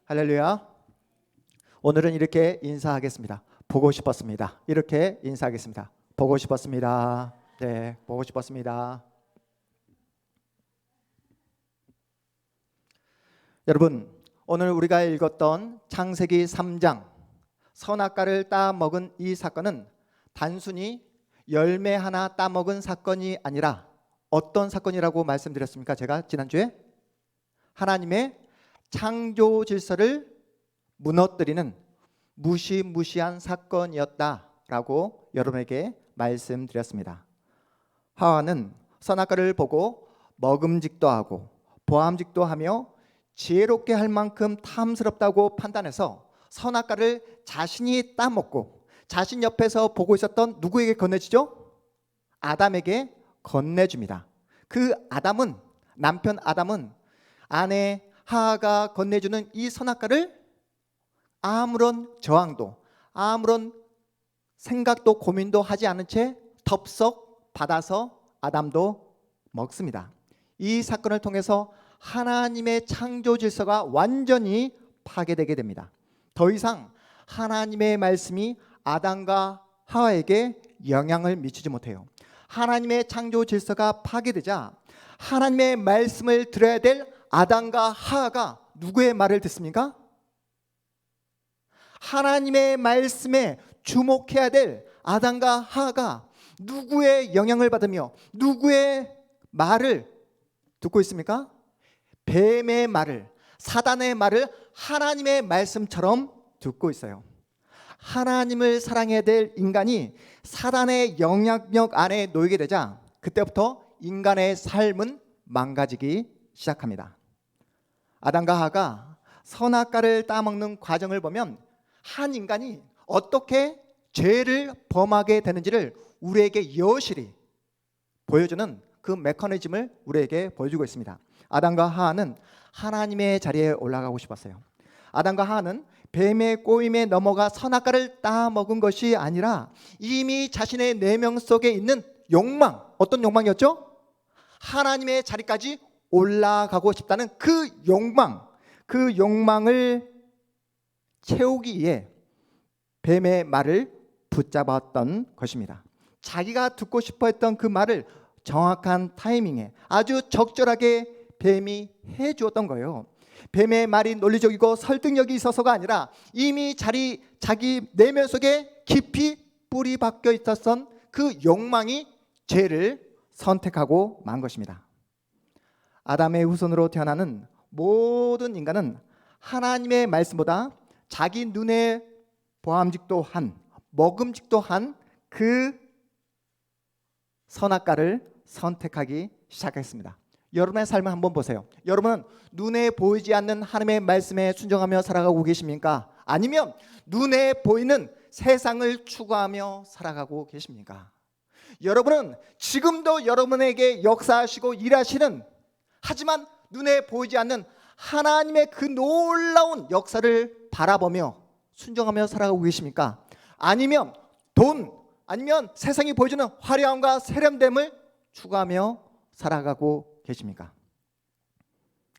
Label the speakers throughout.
Speaker 1: 할렐루야. 오늘은 이렇게 인사하겠습니다. 보고 싶었습니다. 이렇게 인사하겠습니다. 보고 싶었습니다. 네, 보고 싶었습니다. 여러분, 오늘 우리가 읽었던 창세기 3장 선악과를 따먹은 이 사건은 단순히 열매 하나 따먹은 사건이 아니라 어떤 사건이라고 말씀드렸습니까? 제가 지난주에 하나님의 창조 질서를 무너뜨리는 무시무시한 사건이었다라고 여러분에게 말씀드렸습니다. 하와는 선악과를 보고 먹음직도 하고 보암직도 하며 지혜롭게 할 만큼 탐스럽다고 판단해서 선악과를 자신이 따먹고 자신 옆에서 보고 있었던 누구에게 건네주죠? 아담에게 건네줍니다. 그 아담은, 남편 아담은 아내 하하가 건네주는 이 선악과를 아무런 저항도, 아무런 생각도 고민도 하지 않은 채 덥석 받아서 아담도 먹습니다. 이 사건을 통해서 하나님의 창조 질서가 완전히 파괴되게 됩니다. 더 이상 하나님의 말씀이 아담과 하와에게 영향을 미치지 못해요. 하나님의 창조 질서가 파괴되자 하나님의 말씀을 들어야 될 아담과 하와가 누구의 말을 듣습니까? 하나님의 말씀에 주목해야 될 아담과 하와가 누구의 영향을 받으며 누구의 말을 듣고 있습니까? 뱀의 말을, 사단의 말을 하나님의 말씀처럼 듣고 있어요. 하나님을 사랑해야 될 인간이 사단의 영향력 안에 놓이게 되자 그때부터 인간의 삶은 망가지기 시작합니다. 아담과 하와가 선악과를 따먹는 과정을 보면 한 인간이 어떻게 죄를 범하게 되는지를 우리에게 여실히 보여주는 그 메커니즘을 우리에게 보여주고 있습니다. 아담과 하와는 하나님의 자리에 올라가고 싶었어요. 아담과 하와는 뱀의 꼬임에 넘어가 선악과를 따먹은 것이 아니라 이미 자신의 내면 속에 있는 욕망, 어떤 욕망이었죠? 하나님의 자리까지 올라가고 싶다는 그 욕망을 채우기 위해 뱀의 말을 붙잡았던 것입니다. 자기가 듣고 싶어 했던 그 말을 정확한 타이밍에 아주 적절하게 뱀이 해주었던 거예요. 뱀의 말이 논리적이고 설득력이 있어서가 아니라 이미 자기 내면 속에 깊이 뿌리 박혀 있었던 그 욕망이 죄를 선택하고 만 것입니다. 아담의 후손으로 태어나는 모든 인간은 하나님의 말씀보다 자기 눈에 보암직도 한, 먹음직도 한 그 선악과를 선택하기 시작했습니다. 여러분의 삶을 한번 보세요. 여러분은 눈에 보이지 않는 하나님의 말씀에 순종하며 살아가고 계십니까? 아니면 눈에 보이는 세상을 추구하며 살아가고 계십니까? 여러분은 지금도 여러분에게 역사하시고 일하시는, 하지만 눈에 보이지 않는 하나님의 그 놀라운 역사를 바라보며 순종하며 살아가고 계십니까? 아니면 돈, 아니면 세상이 보여주는 화려함과 세련됨을 추구하며 살아가고 계십니까?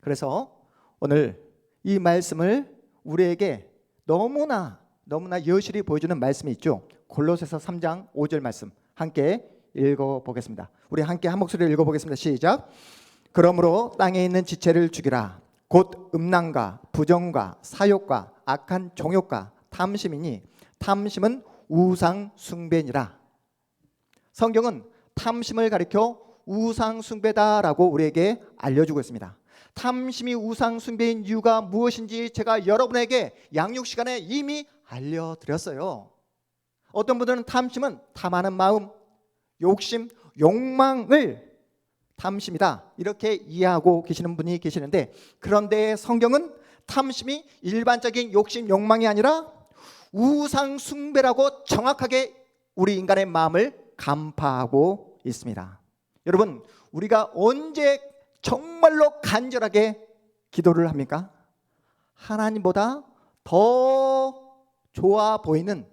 Speaker 1: 그래서 오늘 이 말씀을 우리에게 너무나 여실히 보여주는 말씀이 있죠. 골로새서 3장 5절 말씀 함께 읽어보겠습니다. 우리 함께 한 목소리로 읽어보겠습니다. 시작. 그러므로 땅에 있는 지체를 죽이라. 곧 음란과 부정과 사욕과 악한 정욕과 탐심이니 탐심은 우상 숭배니라. 성경은 탐심을 가리켜 우상 숭배다라고 우리에게 알려주고 있습니다. 탐심이 우상 숭배인 이유가 무엇인지 제가 여러분에게 양육 시간에 이미 알려드렸어요. 어떤 분들은 탐심은 탐하는 마음, 욕심, 욕망을 탐심이다 이렇게 이해하고 계시는 분이 계시는데, 그런데 성경은 탐심이 일반적인 욕심, 욕망이 아니라 우상 숭배라고 정확하게 우리 인간의 마음을 간파하고 있습니다. 여러분, 우리가 언제 정말로 간절하게 기도를 합니까? 하나님보다 더 좋아 보이는,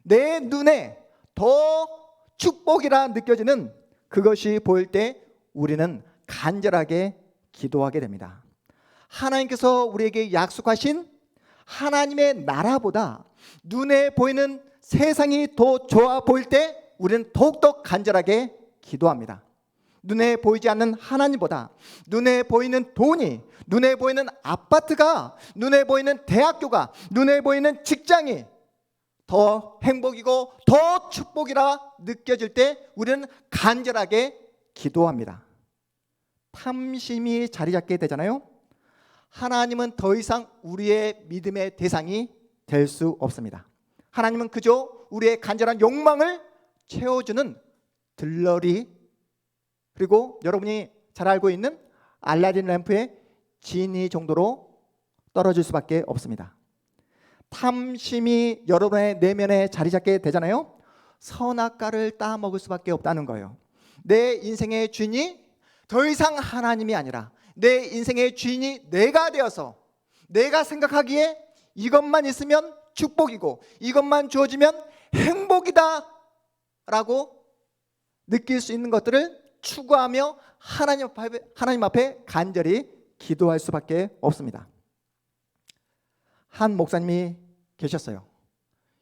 Speaker 1: 내 눈에 더 축복이라 느껴지는 그것이 보일 때 우리는 간절하게 기도하게 됩니다. 하나님께서 우리에게 약속하신 하나님의 나라보다 눈에 보이는 세상이 더 좋아 보일 때 우리는 더욱더 간절하게 기도합니다. 눈에 보이지 않는 하나님보다 눈에 보이는 돈이, 눈에 보이는 아파트가, 눈에 보이는 대학교가, 눈에 보이는 직장이 더 행복이고 더 축복이라 느껴질 때 우리는 간절하게 기도합니다. 탐심이 자리 잡게 되잖아요. 하나님은 더 이상 우리의 믿음의 대상이 될 수 없습니다. 하나님은 그저 우리의 간절한 욕망을 채워주는 들러리, 그리고 여러분이 잘 알고 있는 알라딘 램프의 지니 정도로 떨어질 수밖에 없습니다. 탐심이 여러분의 내면에 자리 잡게 되잖아요. 선악과를 따먹을 수밖에 없다는 거예요. 내 인생의 주인이 더 이상 하나님이 아니라 내 인생의 주인이 내가 되어서 내가 생각하기에 이것만 있으면 축복이고 이것만 주어지면 행복이다 라고 느낄 수 있는 것들을 추구하며 하나님 앞에 간절히 기도할 수밖에 없습니다. 한 목사님이 계셨어요.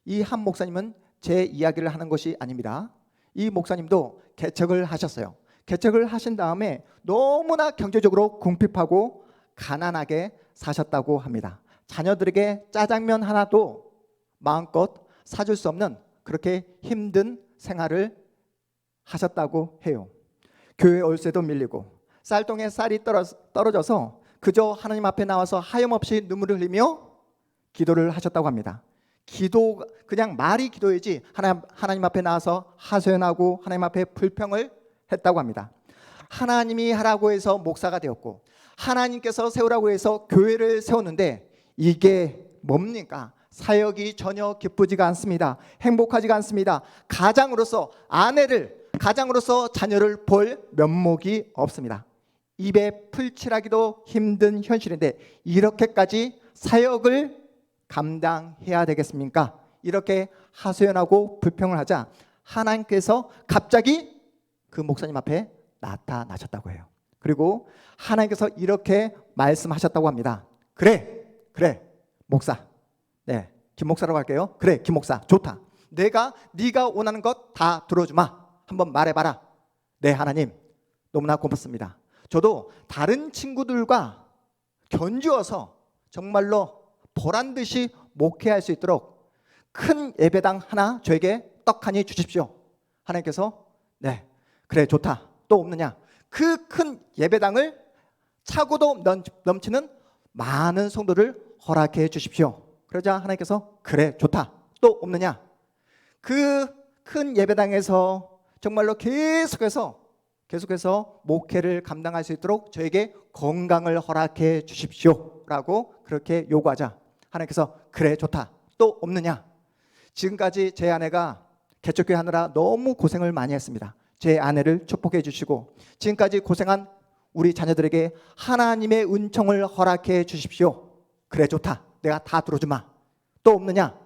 Speaker 1: 이 한 목사님은 제 이야기를 하는 것이 아닙니다. 이 목사님도 개척을 하셨어요. 개척을 하신 다음에 너무나 경제적으로 궁핍하고 가난하게 사셨다고 합니다. 자녀들에게 짜장면 하나도 마음껏 사줄 수 없는 그렇게 힘든 생활을 하셨다고 해요. 교회 월세도 밀리고 쌀통에 쌀이 떨어져서 그저 하나님 앞에 나와서 하염없이 눈물을 흘리며 기도를 하셨다고 합니다. 기도, 그냥 말이 기도이지 하나님 앞에 나와서 하소연하고 하나님 앞에 불평을 했다고 합니다. 하나님이 하라고 해서 목사가 되었고 하나님께서 세우라고 해서 교회를 세웠는데 이게 뭡니까? 사역이 전혀 기쁘지가 않습니다. 행복하지가 않습니다. 가장으로서 자녀를 볼 면목이 없습니다. 입에 풀칠하기도 힘든 현실인데 이렇게까지 사역을 감당해야 되겠습니까? 이렇게 하소연하고 불평을 하자 하나님께서 갑자기 그 목사님 앞에 나타나셨다고 해요. 그리고 하나님께서 이렇게 말씀하셨다고 합니다. 그래 목사, 네, 김 목사라고 할게요. 그래 김 목사 좋다. 네가 원하는 것 다 들어주마. 한번 말해봐라. 네 하나님 너무나 고맙습니다. 저도 다른 친구들과 견주어서 정말로 보란듯이 목회할 수 있도록 큰 예배당 하나 저에게 떡하니 주십시오. 하나님께서 네 그래 좋다. 또 없느냐? 그 큰 예배당을 차고도 넘치는 많은 성도를 허락해 주십시오. 그러자 하나님께서 그래 좋다. 또 없느냐? 그 큰 예배당에서 정말로 계속해서 목회를 감당할 수 있도록 저에게 건강을 허락해 주십시오 라고 그렇게 요구하자 하나님께서 그래 좋다. 또 없느냐? 지금까지 제 아내가 개척교회 하느라 너무 고생을 많이 했습니다. 제 아내를 축복해 주시고 지금까지 고생한 우리 자녀들에게 하나님의 은총을 허락해 주십시오. 그래 좋다. 내가 다 들어주마. 또 없느냐?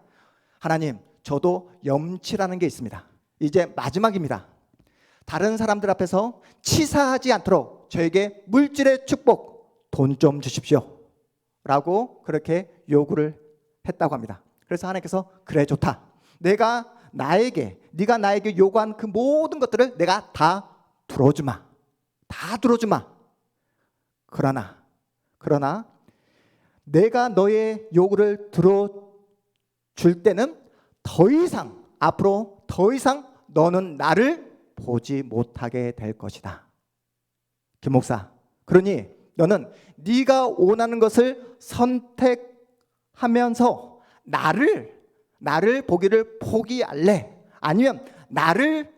Speaker 1: 하나님 저도 염치라는 게 있습니다. 이제 마지막입니다. 다른 사람들 앞에서 치사하지 않도록 저에게 물질의 축복 돈 좀 주십시오 라고 그렇게 요구를 했다고 합니다. 그래서 하나님께서 그래 좋다. 네가 나에게 요구한 그 모든 것들을 내가 다 들어주마. 그러나 내가 너의 요구를 들어줄 때는 앞으로 더 이상 너는 나를 보지 못하게 될 것이다. 김 목사, 그러니 너는 네가 원하는 것을 선택하면서 나를 보기를 포기할래? 아니면 나를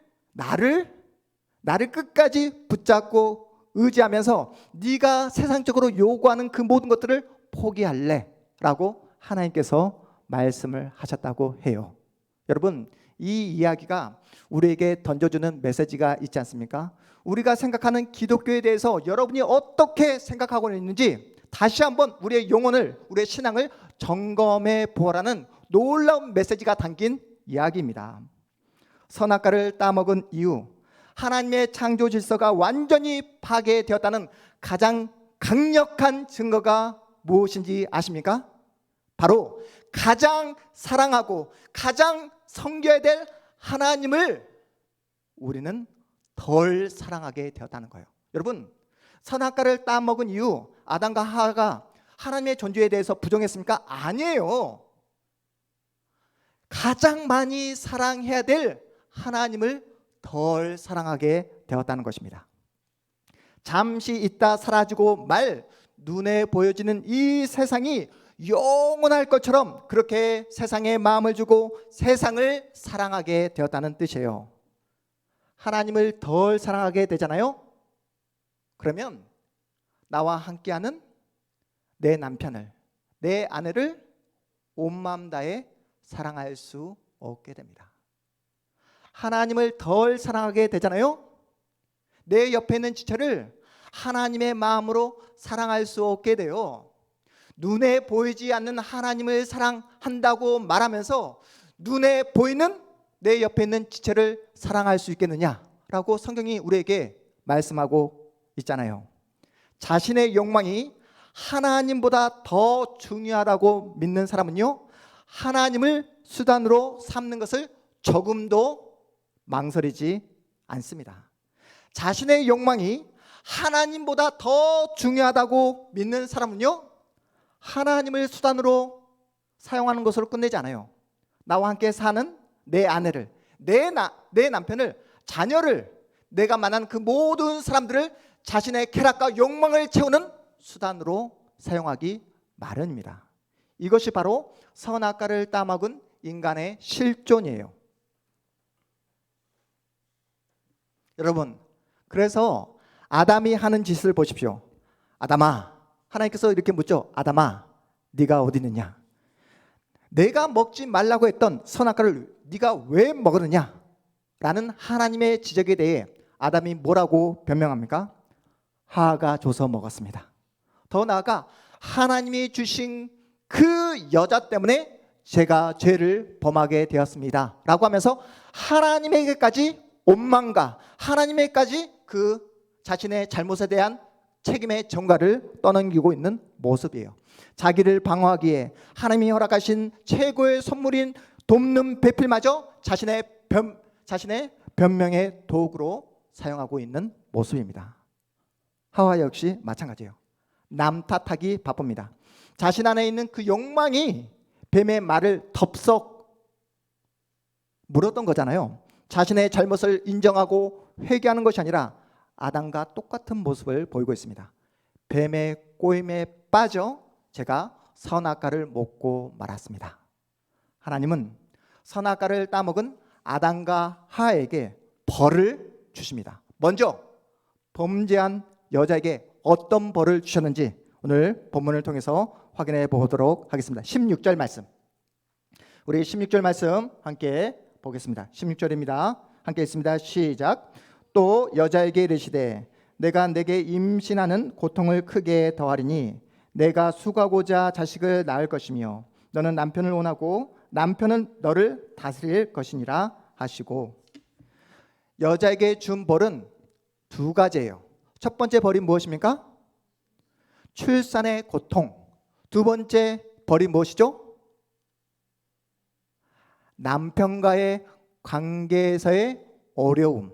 Speaker 1: 끝까지 붙잡고 의지하면서 네가 세상적으로 요구하는 그 모든 것들을 포기할래? 라고 하나님께서 말씀을 하셨다고 해요. 여러분, 이 이야기가 우리에게 던져주는 메시지가 있지 않습니까? 우리가 생각하는 기독교에 대해서 여러분이 어떻게 생각하고 있는지 다시 한번 우리의 영혼을, 우리의 신앙을 점검해 보라는 놀라운 메시지가 담긴 이야기입니다. 선악과를 따먹은 이후 하나님의 창조 질서가 완전히 파괴되었다는 가장 강력한 증거가 무엇인지 아십니까? 바로 가장 사랑하고 가장 섬겨야 될 하나님을 우리는 덜 사랑하게 되었다는 거예요. 여러분, 선악과를 따먹은 이후 아담과 하와가 하나님의 존재에 대해서 부정했습니까? 아니에요. 가장 많이 사랑해야 될 하나님을 덜 사랑하게 되었다는 것입니다. 잠시 있다 사라지고 말 눈에 보여지는 이 세상이 영원할 것처럼 그렇게 세상에 마음을 주고 세상을 사랑하게 되었다는 뜻이에요. 하나님을 덜 사랑하게 되잖아요. 그러면 나와 함께하는 내 남편을, 내 아내를 온 마음 다해 사랑할 수 없게 됩니다. 하나님을 덜 사랑하게 되잖아요. 내 옆에 있는 지체를 하나님의 마음으로 사랑할 수 없게 돼요. 눈에 보이지 않는 하나님을 사랑한다고 말하면서 눈에 보이는 내 옆에 있는 지체를 사랑할 수 있겠느냐라고 성경이 우리에게 말씀하고 있잖아요. 자신의 욕망이 하나님보다 더 중요하다고 믿는 사람은요, 하나님을 수단으로 삼는 것을 조금도 망설이지 않습니다. 자신의 욕망이 하나님보다 더 중요하다고 믿는 사람은요, 하나님을 수단으로 사용하는 것으로 끝내지 않아요. 나와 함께 사는 내 아내를, 내 남편을, 자녀를, 내가 만난 그 모든 사람들을 자신의 쾌락과 욕망을 채우는 수단으로 사용하기 마련입니다. 이것이 바로 선악과를 따먹은 인간의 실존이에요. 여러분, 그래서 아담이 하는 짓을 보십시오. 아담아, 하나님께서 이렇게 묻죠. 아담아, 네가 어디 있느냐? 내가 먹지 말라고 했던 선악과를 네가 왜 먹었느냐? 라는 하나님의 지적에 대해 아담이 뭐라고 변명합니까? 하와가 줘서 먹었습니다. 더 나아가 하나님이 주신 그 여자 때문에 제가 죄를 범하게 되었습니다 라고 하면서 하나님에게까지 원망과 하나님에게까지 그 자신의 잘못에 대한 책임의 전가를 떠넘기고 있는 모습이에요. 자기를 방어하기에 하나님이 허락하신 최고의 선물인 돕는 배필마저 자신의 변명의 도구로 사용하고 있는 모습입니다. 하와 역시 마찬가지예요. 남 탓하기 바쁩니다. 자신 안에 있는 그 욕망이 뱀의 말을 덥석 물었던 거잖아요. 자신의 잘못을 인정하고 회개하는 것이 아니라 아담과 똑같은 모습을 보이고 있습니다. 뱀의 꼬임에 빠져 제가 선악과를 먹고 말았습니다. 하나님은 선악과를 따먹은 아담과 하와에게 벌을 주십니다. 먼저 범죄한 여자에게 어떤 벌을 주셨는지 오늘 본문을 통해서 확인해 보도록 하겠습니다. 16절 말씀, 우리 16절 말씀 함께 보겠습니다. 16절입니다. 함께 있습니다. 시작. 또 여자에게 이르시되 내가 내게 임신하는 고통을 크게 더하리니 내가 수고하고자 자식을 낳을 것이며 너는 남편을 원하고 남편은 너를 다스릴 것이니라 하시고, 여자에게 준 벌은 두 가지예요. 첫 번째 벌이 무엇입니까? 출산의 고통. 두 번째 벌이 무엇이죠? 남편과의 관계에서의 어려움,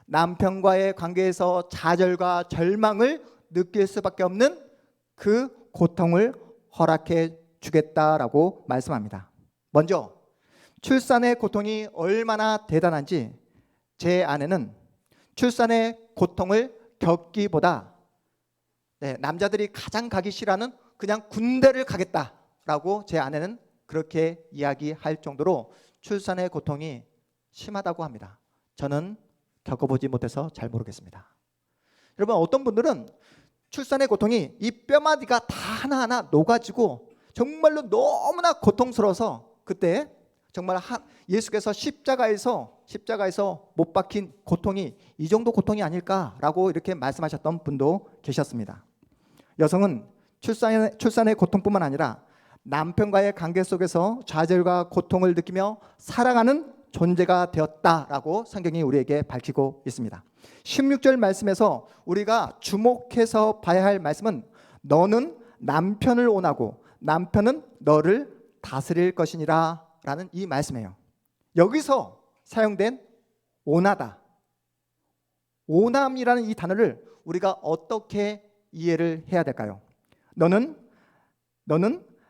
Speaker 1: 남편과의 관계에서 좌절과 절망을 느낄 수밖에 없는 그 고통을 허락해 주겠다라고 말씀합니다. 먼저 출산의 고통이 얼마나 대단한지 제 아내는 출산의 고통을 겪기보다 남자들이 가장 가기 싫어하는 그냥 군대를 가겠다라고 제 아내는 그렇게 이야기할 정도로 출산의 고통이 심하다고 합니다. 저는 겪어보지 못해서 잘 모르겠습니다. 여러분, 어떤 분들은 출산의 고통이 이 뼈마디가 다 하나하나 녹아지고 정말로 너무나 고통스러워서 그때 정말 예수께서 십자가에서 못 박힌 고통이 이 정도 고통이 아닐까라고 이렇게 말씀하셨던 분도 계셨습니다. 여성은 출산의 고통뿐만 아니라 남편과의 관계 속에서 좌절과 고통을 느끼며 살아가는 존재가 되었다라고 성경이 우리에게 밝히고 있습니다. 16절 말씀에서 우리가 주목해서 봐야 할 말씀은 너는 남편을 온하고 남편은 너를 다스릴 것이니라 라는 이 말씀이에요. 여기서 사용된 온하다, 온함이라는 이 단어를 우리가 어떻게 이해를 해야 될까요? 너는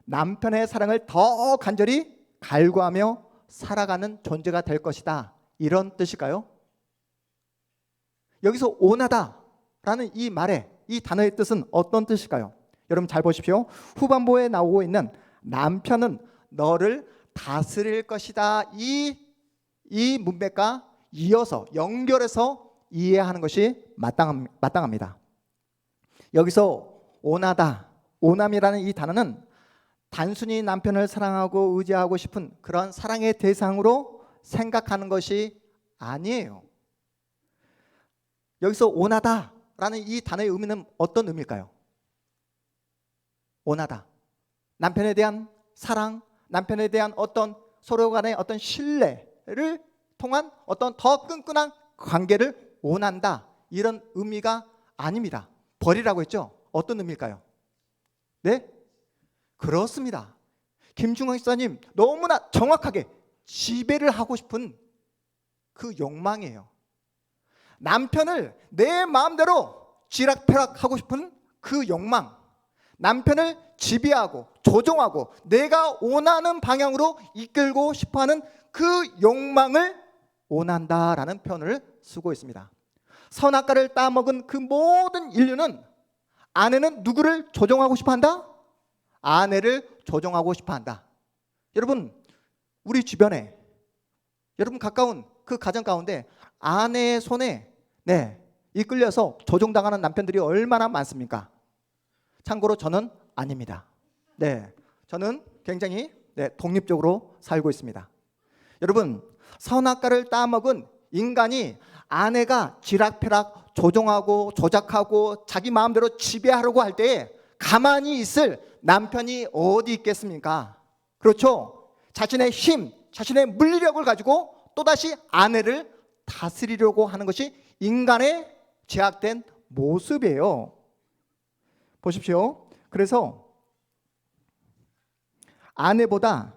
Speaker 1: 남편의 사랑을 더 간절히 갈구하며 살아가는 존재가 될 것이다, 이런 뜻일까요? 여기서 온하다라는 이 말의 이 단어의 뜻은 어떤 뜻일까요? 여러분 잘 보십시오. 후반부에 나오고 있는 남편은 너를 다스릴 것이다, 이 문맥과 이어서 연결해서 이해하는 것이 마땅합니다. 여기서 온하다, 온함이라는 이 단어는 단순히 남편을 사랑하고 의지하고 싶은 그런 사랑의 대상으로 생각하는 것이 아니에요. 여기서 온하다라는 이 단어의 의미는 어떤 의미일까요? 온하다, 남편에 대한 사랑, 남편에 대한 어떤 서로 간의 어떤 신뢰를 통한 어떤 더 끈끈한 관계를 원한다, 이런 의미가 아닙니다. 벌이라고 했죠? 어떤 의미일까요? 네? 그렇습니다. 김중환 집사님 너무나 정확하게 지배를 하고 싶은 그 욕망이에요. 남편을 내 마음대로 쥐락펴락하고 싶은 그 욕망, 남편을 지배하고 조종하고 내가 원하는 방향으로 이끌고 싶어하는 그 욕망을 원한다라는 표현을 쓰고 있습니다. 선악과를 따먹은 그 모든 인류는, 아내는 누구를 조종하고 싶어한다? 아내를 조종하고 싶어한다. 여러분, 우리 주변에, 여러분 가까운 그 가정 가운데 아내의 손에 이끌려서 조종당하는 남편들이 얼마나 많습니까? 참고로 저는 아닙니다. 저는 굉장히 독립적으로 살고 있습니다. 여러분, 선악과를 따먹은 인간이 아내가 쥐락펴락 조종하고 조작하고 자기 마음대로 지배하려고 할 때에 가만히 있을 남편이 어디 있겠습니까? 그렇죠? 자신의 힘, 자신의 물리력을 가지고 또다시 아내를 다스리려고 하는 것이 인간의 제약된 모습이에요. 보십시오. 그래서 아내보다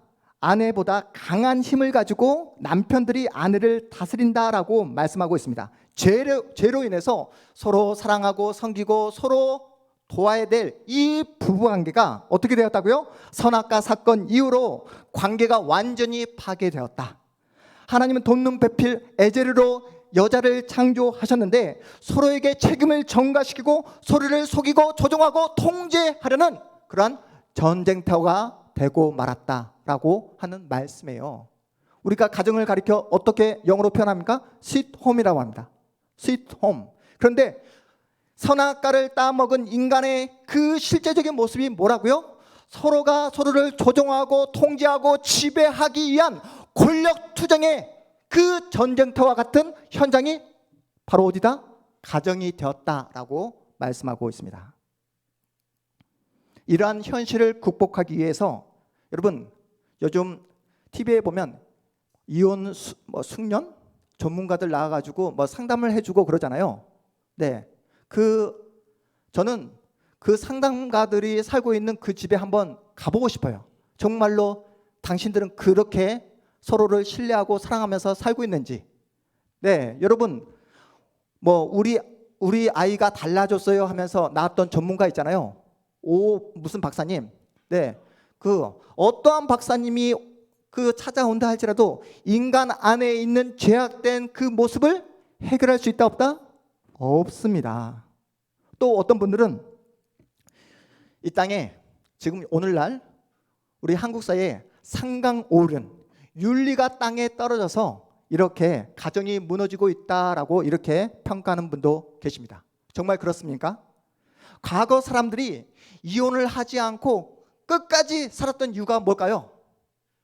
Speaker 1: 강한 힘을 가지고 남편들이 아내를 다스린다라고 말씀하고 있습니다. 죄로 인해서 서로 사랑하고 섬기고 서로 도와야 될 이 부부관계가 어떻게 되었다고요? 선악과 사건 이후로 관계가 완전히 파괴되었다. 하나님은 돕는 배필 에제르로 여자를 창조하셨는데 서로에게 책임을 전가시키고 서로를 속이고 조종하고 통제하려는 그러한 전쟁터가 되고 말았다라고 하는 말씀이에요. 우리가 가정을 가리켜 어떻게 영어로 표현합니까? sweet home이라고 합니다. sweet home. 그런데 선악과를 따먹은 인간의 그 실제적인 모습이 뭐라고요? 서로가 서로를 조종하고 통제하고 지배하기 위한 권력 투쟁의 그 전쟁터와 같은 현장이 바로 어디다? 가정이 되었다라고 말씀하고 있습니다. 이러한 현실을 극복하기 위해서 여러분, 요즘 TV에 보면 이혼 숙련 전문가들 나와가지고 상담을 해주고 그러잖아요. 저는 그 상담가들이 살고 있는 그 집에 한번 가보고 싶어요. 정말로 당신들은 그렇게 서로를 신뢰하고 사랑하면서 살고 있는지. 여러분, 우리 아이가 달라졌어요 하면서 나왔던 전문가 있잖아요. 무슨 박사님. 그 어떠한 박사님이 찾아온다 할지라도 인간 안에 있는 죄악된 그 모습을 해결할 수 있다 없다? 없습니다. 또 어떤 분들은 이 땅에 지금 오늘날 우리 한국 사회에 상강오륜, 윤리가 땅에 떨어져서 이렇게 가정이 무너지고 있다라고 이렇게 평가하는 분도 계십니다. 정말 그렇습니까? 과거 사람들이 이혼을 하지 않고 끝까지 살았던 이유가 뭘까요?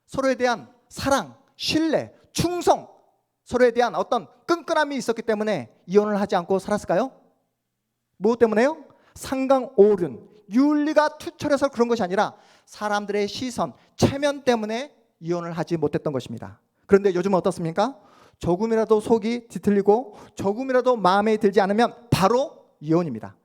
Speaker 1: 서로에 대한 사랑, 신뢰, 충성, 서로에 대한 어떤 끈끈함이 있었기 때문에 이혼을 하지 않고 살았을까요? 무엇 때문에요? 상강오륜, 윤리가 투철해서 그런 것이 아니라 사람들의 시선, 체면 때문에 이혼을 하지 못했던 것입니다. 그런데 요즘은 어떻습니까? 조금이라도 속이 뒤틀리고 조금이라도 마음에 들지 않으면 바로 이혼입니다.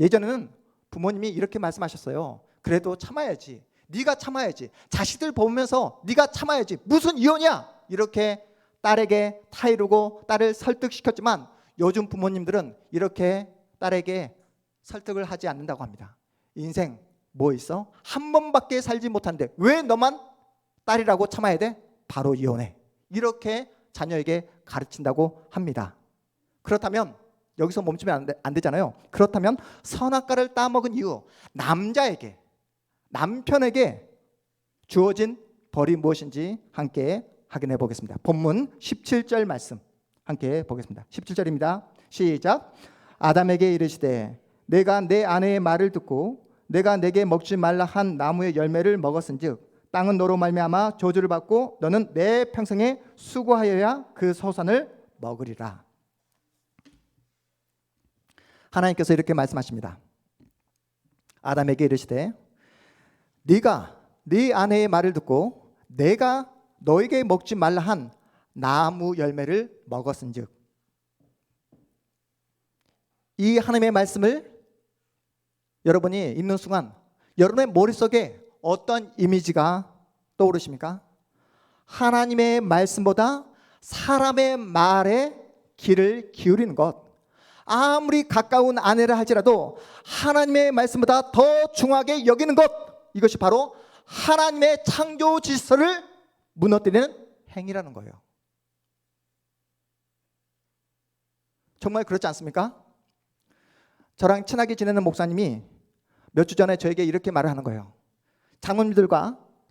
Speaker 1: 예전에는 부모님이 이렇게 말씀하셨어요. 그래도 참아야지. 네가 참아야지. 자식들 보면서 네가 참아야지. 무슨 이혼이야? 이렇게 딸에게 타이르고 딸을 설득시켰지만 요즘 부모님들은 이렇게 딸에게 설득을 하지 않는다고 합니다. 인생 뭐 있어? 한 번밖에 살지 못하는데 왜 너만 딸이라고 참아야 돼? 바로 이혼해. 이렇게 자녀에게 가르친다고 합니다. 그렇다면 여기서 멈추면 안 되잖아요. 그렇다면 선악과를 따먹은 이후 남편에게 주어진 벌이 무엇인지 함께 확인해 보겠습니다. 본문 17절 말씀 함께 보겠습니다. 17절입니다. 시작. 아담에게 이르시되 내가 내 아내의 말을 듣고 내가 내게 먹지 말라 한 나무의 열매를 먹었은즉 땅은 너로 말미암아 저주를 받고 너는 내 평생에 수고하여야 그 소산을 먹으리라. 하나님께서 이렇게 말씀하십니다. 아담에게 이르시되 네가 네 아내의 말을 듣고 내가 너에게 먹지 말라 한 나무 열매를 먹었은즉. 이 하나님의 말씀을 여러분이 읽는 순간 여러분의 머릿속에 어떤 이미지가 떠오르십니까? 하나님의 말씀보다 사람의 말에 귀를 기울이는 것. 아무리 가까운 아내라 할지라도 하나님의 말씀보다 더 중하게 여기는 것. 이것이 바로 하나님의 창조 질서를 무너뜨리는 행위라는 거예요. 정말 그렇지 않습니까? 저랑 친하게 지내는 목사님이 몇 주 전에 저에게 이렇게 말을 하는 거예요.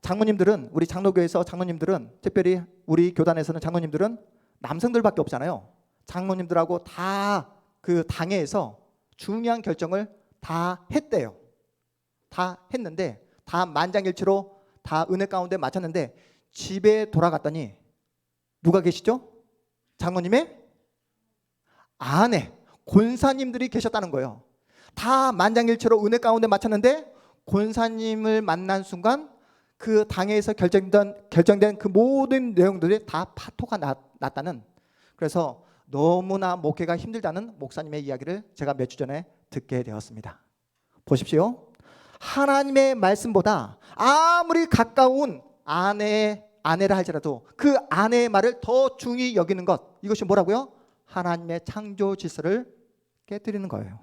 Speaker 1: 장로님들은 우리 장로교회에서 장로님들은 특별히 우리 교단에서는 장로님들은 남성들밖에 없잖아요. 장로님들하고 다 그 당회에서 중요한 결정을 다 했대요. 다 했는데 다 만장일치로 다 은혜 가운데 마쳤는데 집에 돌아갔더니 누가 계시죠? 장로님의 아내 권사님들이 계셨다는 거예요. 다 만장일치로 은혜 가운데 마쳤는데 권사님을 만난 순간 그 당회에서 결정된 그 모든 내용들이 다 파토가 났다는, 그래서 너무나 목회가 힘들다는 목사님의 이야기를 제가 몇 주 전에 듣게 되었습니다. 보십시오. 하나님의 말씀보다 아무리 가까운 아내라 할지라도 그 아내의 말을 더 중히 여기는 것, 이것이 뭐라고요? 하나님의 창조 질서를 깨뜨리는 거예요.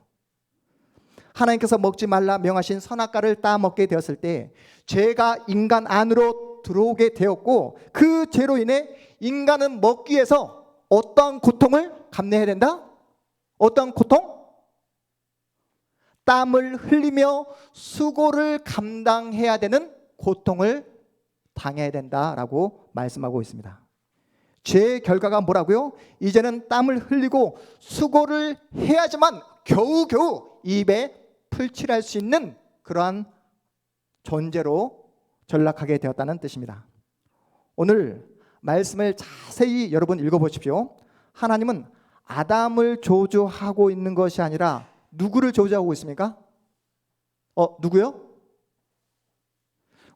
Speaker 1: 하나님께서 먹지 말라 명하신 선악과를 따먹게 되었을 때 죄가 인간 안으로 들어오게 되었고 그 죄로 인해 인간은 먹기 위해서 어떤 고통을 감내해야 된다? 어떤 고통? 땀을 흘리며 수고를 감당해야 되는 고통을 당해야 된다라고 말씀하고 있습니다. 죄의 결과가 뭐라고요? 이제는 땀을 흘리고 수고를 해야지만 겨우겨우 입에 풀칠할 수 있는 그러한 존재로 전락하게 되었다는 뜻입니다. 오늘 말씀을 자세히 여러분 읽어보십시오. 하나님은 아담을 저주하고 있는 것이 아니라 누구를 저주하고 있습니까? 누구요?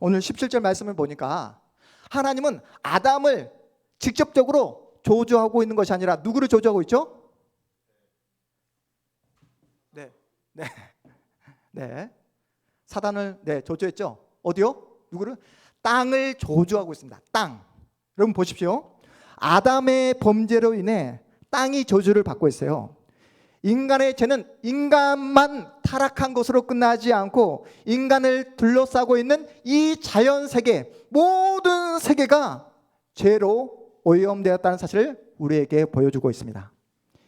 Speaker 1: 오늘 17절 말씀을 보니까 하나님은 아담을 직접적으로 저주하고 있는 것이 아니라 누구를 저주하고 있죠? 네. 사단을 저주했죠. 어디요? 누구를? 땅을 저주하고 있습니다. 땅. 여러분 보십시오. 아담의 범죄로 인해 땅이 저주를 받고 있어요. 인간의 죄는 인간만 타락한 것으로 끝나지 않고 인간을 둘러싸고 있는 이 자연 세계, 모든 세계가 죄로 오염되었다는 사실을 우리에게 보여주고 있습니다.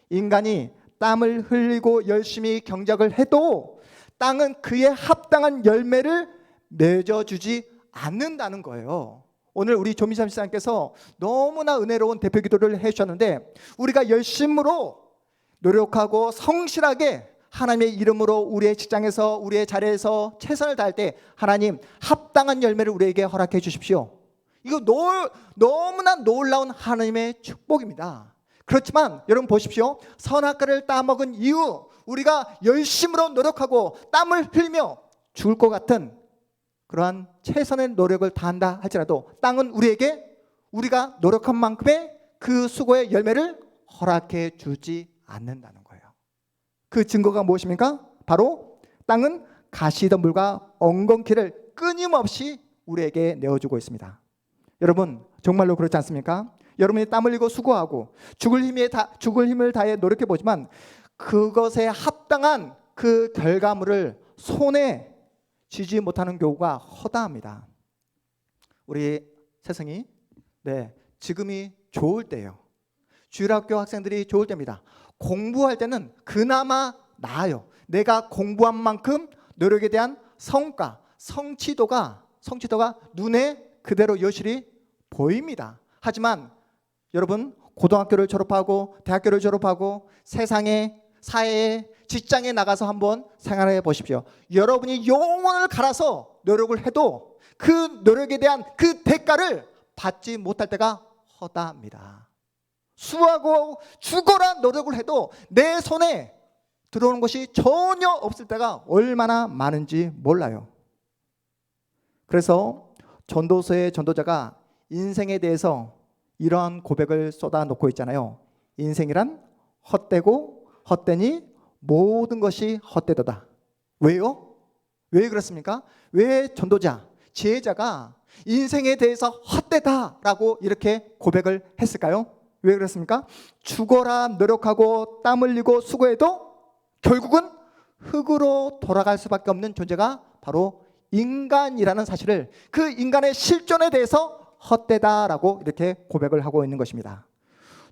Speaker 1: 인간이 땀을 흘리고 열심히 경작을 해도 땅은 그에 합당한 열매를 맺어주지 않는다는 거예요. 오늘 우리 조미삼 시장께서 너무나 은혜로운 대표 기도를 해주셨는데 우리가 열심으로 노력하고 성실하게 하나님의 이름으로 우리의 직장에서 우리의 자리에서 최선을 다할 때 하나님 합당한 열매를 우리에게 허락해 주십시오. 이거 너무나 놀라운 하나님의 축복입니다. 그렇지만 여러분 보십시오. 선악과를 따먹은 이후 우리가 열심으로 노력하고 땀을 흘리며 죽을 것 같은 그러한 최선의 노력을 다한다 할지라도 땅은 우리에게 우리가 노력한 만큼의 그 수고의 열매를 허락해 주지 않는다는 거예요. 그 증거가 무엇입니까? 바로 땅은 가시덤불과 엉겅퀴를 끊임없이 우리에게 내어주고 있습니다. 여러분 정말로 그렇지 않습니까? 여러분이 땀 흘리고 수고하고 죽을 힘을 다해 노력해 보지만 그것에 합당한 그 결과물을 손에 쥐지 못하는 경우가 허다합니다. 우리 세상이 지금이 좋을 때예요. 주일학교 학생들이 좋을 때입니다. 공부할 때는 그나마 나아요. 내가 공부한 만큼 노력에 대한 성과, 성취도가 눈에 그대로 여실히 보입니다. 하지만 여러분 고등학교를 졸업하고 대학교를 졸업하고 세상에, 사회에, 직장에 나가서 한번 생활해 보십시오. 여러분이 영혼을 갈아서 노력을 해도 그 노력에 대한 그 대가를 받지 못할 때가 허다합니다. 수고하고 죽어라 노력을 해도 내 손에 들어오는 것이 전혀 없을 때가 얼마나 많은지 몰라요. 그래서 전도서의 전도자가 인생에 대해서 이러한 고백을 쏟아놓고 있잖아요. 인생이란 헛되고 헛되니 모든 것이 헛되도다. 왜요? 왜 그렇습니까? 왜 전도자, 지혜자가 인생에 대해서 헛되다라고 이렇게 고백을 했을까요? 왜 그렇습니까? 죽어라 노력하고 땀 흘리고 수고해도 결국은 흙으로 돌아갈 수밖에 없는 존재가 바로 인간이라는 사실을, 그 인간의 실존에 대해서 헛되다라고 이렇게 고백을 하고 있는 것입니다.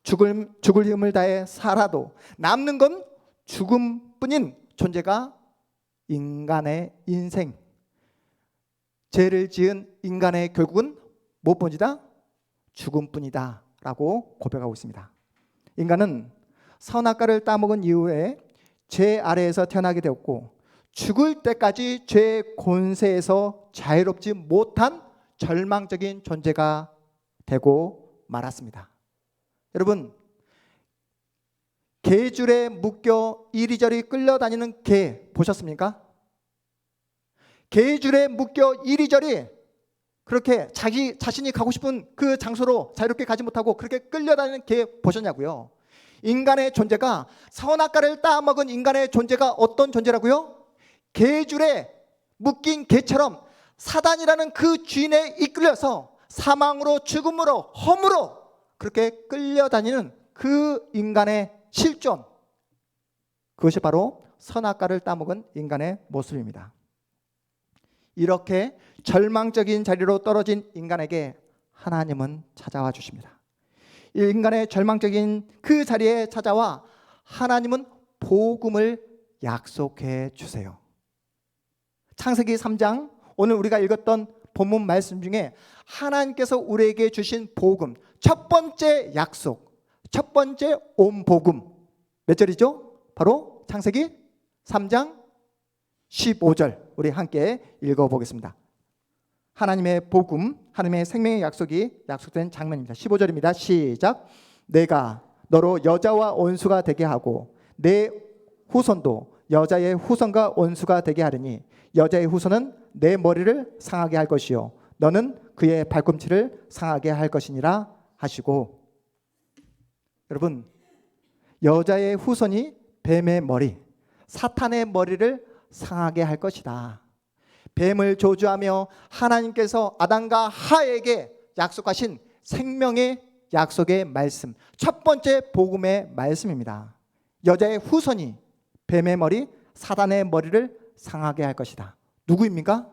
Speaker 1: 죽을 힘을 다해 살아도 남는 건 죽음뿐인 존재가 인간의 인생, 죄를 지은 인간의 결국은 무엇뿐이다? 죽음뿐이다 라고 고백하고 있습니다. 인간은 선악과를 따먹은 이후에 죄 아래에서 태어나게 되었고 죽을 때까지 죄의 권세에서 자유롭지 못한 절망적인 존재가 되고 말았습니다. 여러분, 개줄에 묶여 이리저리 끌려다니는 개 보셨습니까? 개줄에 묶여 이리저리 그렇게 자신이 가고 싶은 그 장소로 자유롭게 가지 못하고 그렇게 끌려다니는 개 보셨냐고요? 인간의 존재가, 선악과를 따먹은 인간의 존재가 어떤 존재라고요? 개줄에 묶인 개처럼 사단이라는 그 쥐에 이끌려서 사망으로, 죽음으로, 험으로 그렇게 끌려다니는 그 인간의 실존, 그것이 바로 선악과를 따먹은 인간의 모습입니다. 이렇게 절망적인 자리로 떨어진 인간에게 하나님은 찾아와 주십니다. 인간의 절망적인 그 자리에 찾아와 하나님은 복음을 약속해 주세요. 창세기 3장, 오늘 우리가 읽었던 본문 말씀 중에 하나님께서 우리에게 주신 복음, 첫 번째 약속, 첫 번째 온 복음 몇 절이죠? 바로 창세기 3장 15절 우리 함께 읽어보겠습니다. 하나님의 복음, 하나님의 생명의 약속이 약속된 장면입니다. 15절입니다. 시작. 내가 너로 여자와 원수가 되게 하고 내 후손도 여자의 후손과 원수가 되게 하리니 여자의 후손은 내 머리를 상하게 할 것이요 너는 그의 발꿈치를 상하게 할 것이니라 하시고, 여러분, 여자의 후손이 뱀의 머리, 사탄의 머리를 상하게 할 것이다. 뱀을 저주하며 하나님께서 아담과 하에게 약속하신 생명의 약속의 말씀, 첫 번째 복음의 말씀입니다. 여자의 후손이 뱀의 머리, 사단의 머리를 상하게 할 것이다. 누구입니까?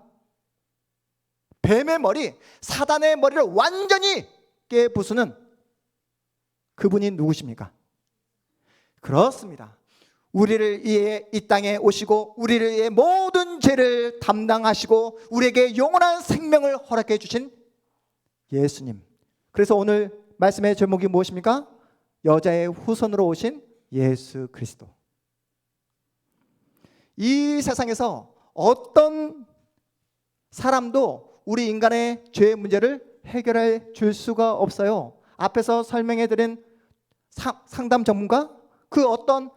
Speaker 1: 뱀의 머리, 사단의 머리를 완전히 깨부수는 그분이 누구십니까? 그렇습니다. 우리를 위해 이 땅에 오시고 우리를 위해 모든 죄를 담당하시고 우리에게 영원한 생명을 허락해 주신 예수님. 그래서 오늘 말씀의 제목이 무엇입니까? 여자의 후손으로 오신 예수 그리스도. 이 세상에서 어떤 사람도 우리 인간의 죄의 문제를 해결해 줄 수가 없어요. 앞에서 설명해 드린 상담 전문가, 그 어떤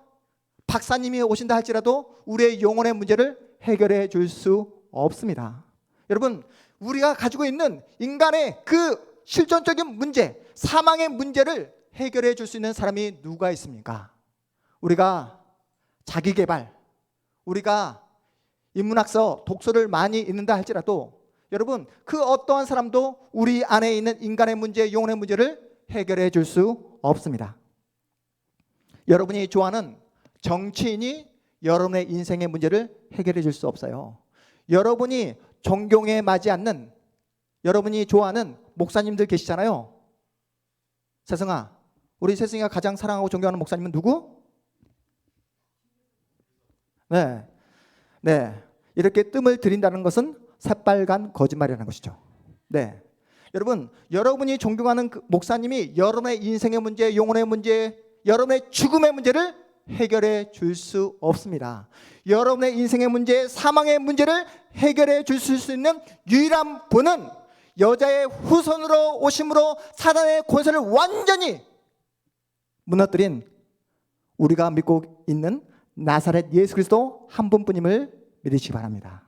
Speaker 1: 박사님이 오신다 할지라도 우리의 영혼의 문제를 해결해 줄 수 없습니다. 여러분, 우리가 가지고 있는 인간의 그 실존적인 문제, 사망의 문제를 해결해 줄 수 있는 사람이 누가 있습니까? 우리가 자기 개발, 우리가 인문학서 독서를 많이 읽는다 할지라도 여러분 그 어떠한 사람도 우리 안에 있는 인간의 문제, 영혼의 문제를 해결해 줄 수 없습니다. 여러분이 좋아하는 정치인이 여러분의 인생의 문제를 해결해 줄 수 없어요. 여러분이 존경에 맞지 않는, 여러분이 좋아하는 목사님들 계시잖아요. 세승아, 우리 세승이가 가장 사랑하고 존경하는 목사님은 누구? 네. 이렇게 뜸을 들인다는 것은 새빨간 거짓말이라는 것이죠. 네. 여러분, 여러분이 존경하는 그 목사님이 여러분의 인생의 문제, 영혼의 문제, 여러분의 죽음의 문제를 해결해 줄 수 없습니다. 여러분의 인생의 문제, 사망의 문제를 해결해 줄 수 있는 유일한 분은 여자의 후손으로 오심으로 사단의 권세를 완전히 무너뜨린 우리가 믿고 있는 나사렛 예수 그리스도 한 분뿐임을 믿으시기 바랍니다.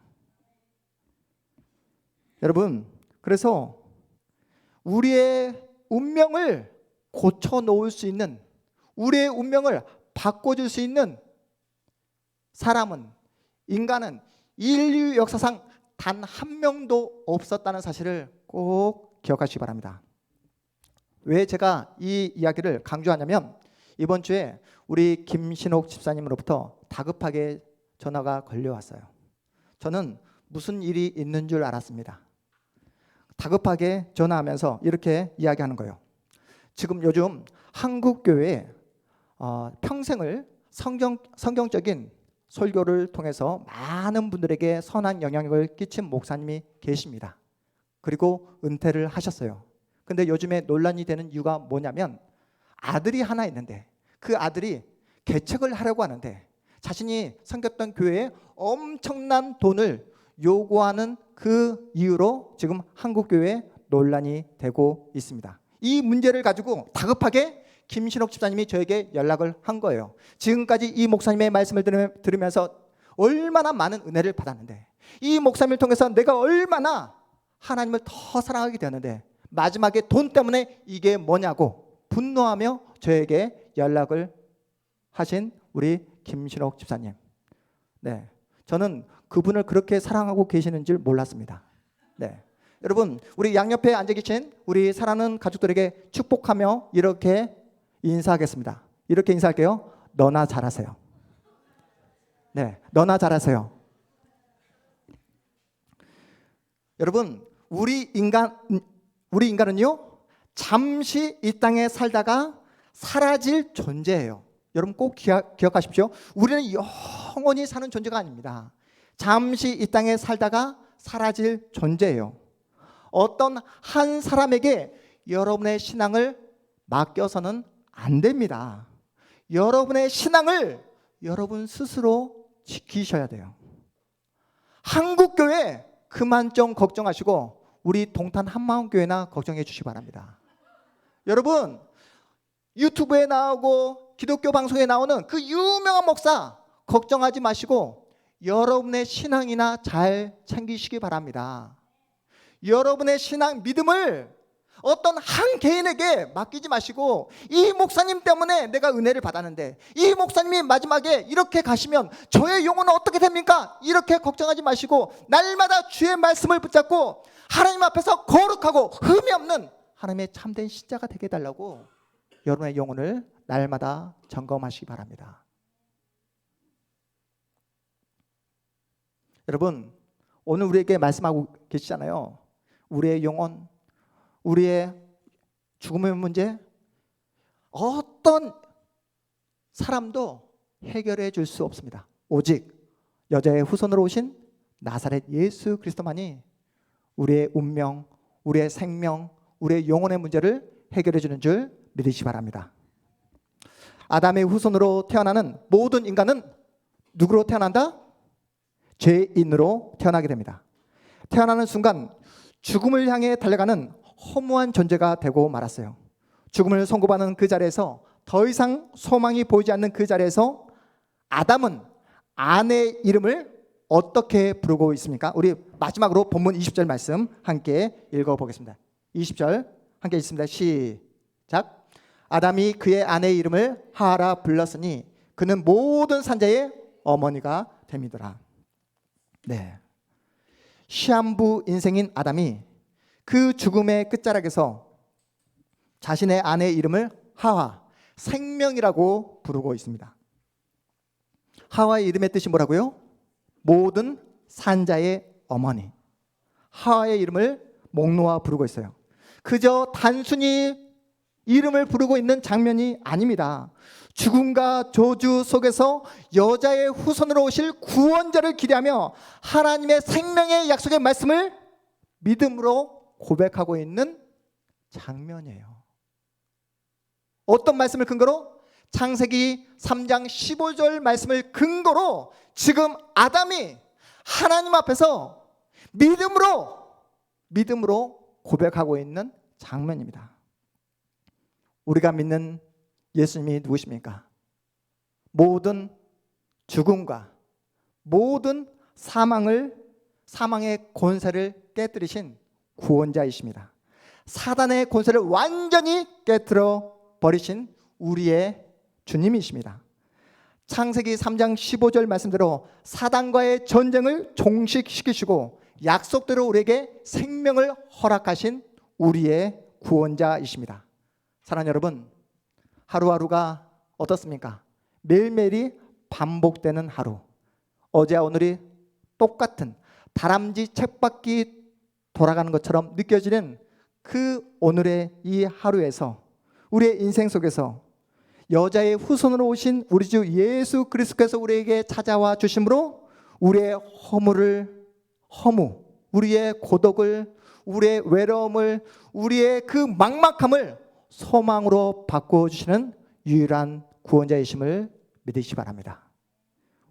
Speaker 1: 여러분, 그래서 우리의 운명을 고쳐놓을 수 있는, 우리의 운명을 바꿔줄 수 있는 사람은, 인간은 인류 역사상 단 한 명도 없었다는 사실을 꼭 기억하시기 바랍니다. 왜 제가 이 이야기를 강조하냐면, 이번 주에 우리 김신옥 집사님으로부터 다급하게 전화가 걸려왔어요. 저는 무슨 일이 있는 줄 알았습니다. 다급하게 전화하면서 이렇게 이야기하는 거예요. 지금 요즘 한국 교회에 평생을 성경적인 설교를 통해서 많은 분들에게 선한 영향력을 끼친 목사님이 계십니다. 그리고 은퇴를 하셨어요. 근데 요즘에 논란이 되는 이유가 뭐냐면, 아들이 하나 있는데 그 아들이 개척을 하려고 하는데 자신이 섬겼던 교회에 엄청난 돈을 요구하는 그 이유로 지금 한국 교회에 논란이 되고 있습니다. 이 문제를 가지고 다급하게 김신옥 집사님이 저에게 연락을 한 거예요. 지금까지 이 목사님의 말씀을 들으면서 얼마나 많은 은혜를 받았는데, 이 목사님을 통해서 내가 얼마나 하나님을 더 사랑하게 되었는데 마지막에 돈 때문에 이게 뭐냐고 분노하며 저에게 연락을 하신 우리 김신옥 집사님. 네, 저는 그분을 그렇게 사랑하고 계시는 줄 몰랐습니다. 네, 여러분, 우리 양옆에 앉아 계신 우리 사랑하는 가족들에게 축복하며 이렇게 인사하겠습니다. 이렇게 인사할게요. 너나 잘하세요. 네, 너나 잘하세요. 여러분, 우리 인간은요, 잠시 이 땅에 살다가 사라질 존재예요. 여러분 꼭 기억하십시오. 우리는 영원히 사는 존재가 아닙니다. 잠시 이 땅에 살다가 사라질 존재예요. 어떤 한 사람에게 여러분의 신앙을 맡겨서는 안 됩니다. 여러분의 신앙을 여러분 스스로 지키셔야 돼요. 한국교회 그만 좀 걱정하시고 우리 동탄 한마음교회나 걱정해 주시기 바랍니다. 여러분, 유튜브에 나오고 기독교 방송에 나오는 그 유명한 목사 걱정하지 마시고 여러분의 신앙이나 잘 챙기시기 바랍니다. 여러분의 신앙, 믿음을 어떤 한 개인에게 맡기지 마시고, 이 목사님 때문에 내가 은혜를 받았는데 이 목사님이 마지막에 이렇게 가시면 저의 영혼은 어떻게 됩니까? 이렇게 걱정하지 마시고 날마다 주의 말씀을 붙잡고 하나님 앞에서 거룩하고 흠이 없는 하나님의 참된 신자가 되게 해달라고 여러분의 영혼을 날마다 점검하시기 바랍니다. 여러분, 오늘 우리에게 말씀하고 계시잖아요. 우리의 영혼, 우리의 죽음의 문제, 어떤 사람도 해결해 줄 수 없습니다. 오직 여자의 후손으로 오신 나사렛 예수 그리스도만이 우리의 운명, 우리의 생명, 우리의 영혼의 문제를 해결해 주는 줄 믿으시기 바랍니다. 아담의 후손으로 태어나는 모든 인간은 누구로 태어난다? 죄인으로 태어나게 됩니다. 태어나는 순간 죽음을 향해 달려가는 허무한 존재가 되고 말았어요. 죽음을 선고받는 그 자리에서 더 이상 소망이 보이지 않는 그 자리에서 아담은 아내의 이름을 어떻게 부르고 있습니까? 우리 마지막으로 본문 20절 말씀 함께 읽어보겠습니다. 20절 함께 읽습니다. 시작. 아담이 그의 아내의 이름을 하라 불렀으니 그는 모든 산자의 어머니가 됨이더라. 네. 시한부 인생인 아담이 그 죽음의 끝자락에서 자신의 아내의 이름을 하와, 생명이라고 부르고 있습니다. 하와의 이름의 뜻이 뭐라고요? 모든 산자의 어머니. 하와의 이름을 목 놓아 부르고 있어요. 그저 단순히 이름을 부르고 있는 장면이 아닙니다. 죽음과 저주 속에서 여자의 후손으로 오실 구원자를 기대하며 하나님의 생명의 약속의 말씀을 믿음으로 고백하고 있는 장면이에요. 어떤 말씀을 근거로? 창세기 3장 15절 말씀을 근거로 지금 아담이 하나님 앞에서 믿음으로 고백하고 있는 장면입니다. 우리가 믿는 예수님이 누구십니까? 모든 죽음과 모든 사망의 권세를 깨뜨리신 구원자이십니다. 사단의 권세를 완전히 깨뜨려 버리신 우리의 주님이십니다. 창세기 3장 15절 말씀대로 사단과의 전쟁을 종식시키시고 약속대로 우리에게 생명을 허락하신 우리의 구원자이십니다. 사랑하는 여러분, 하루하루가 어떻습니까? 매일매일이 반복되는 하루. 어제와 오늘이 똑같은 다람쥐 쳇바퀴 돌아가는 것처럼 느껴지는 그 오늘의 이 하루에서 우리의 인생 속에서 여자의 후손으로 오신 우리 주 예수 그리스도께서 우리에게 찾아와 주심으로 우리의 허무, 우리의 고독을, 우리의 외로움을, 우리의 그 막막함을 소망으로 바꿔주시는 유일한 구원자이심을 믿으시기 바랍니다.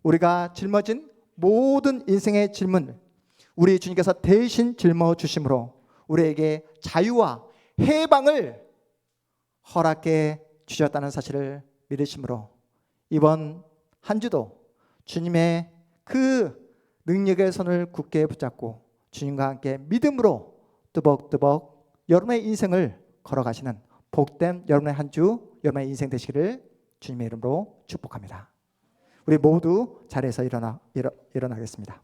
Speaker 1: 우리가 짊어진 모든 인생의 질문을 우리 주님께서 대신 짊어 주심으로 우리에게 자유와 해방을 허락해 주셨다는 사실을 믿으심으로 이번 한 주도 주님의 그 능력의 손을 굳게 붙잡고 주님과 함께 믿음으로 뜨벅뜨벅 여러분의 인생을 걸어가시는 복된 여러분의 한 주, 여러분의 인생 되시기를 주님의 이름으로 축복합니다. 우리 모두 자리에서 일어나겠습니다.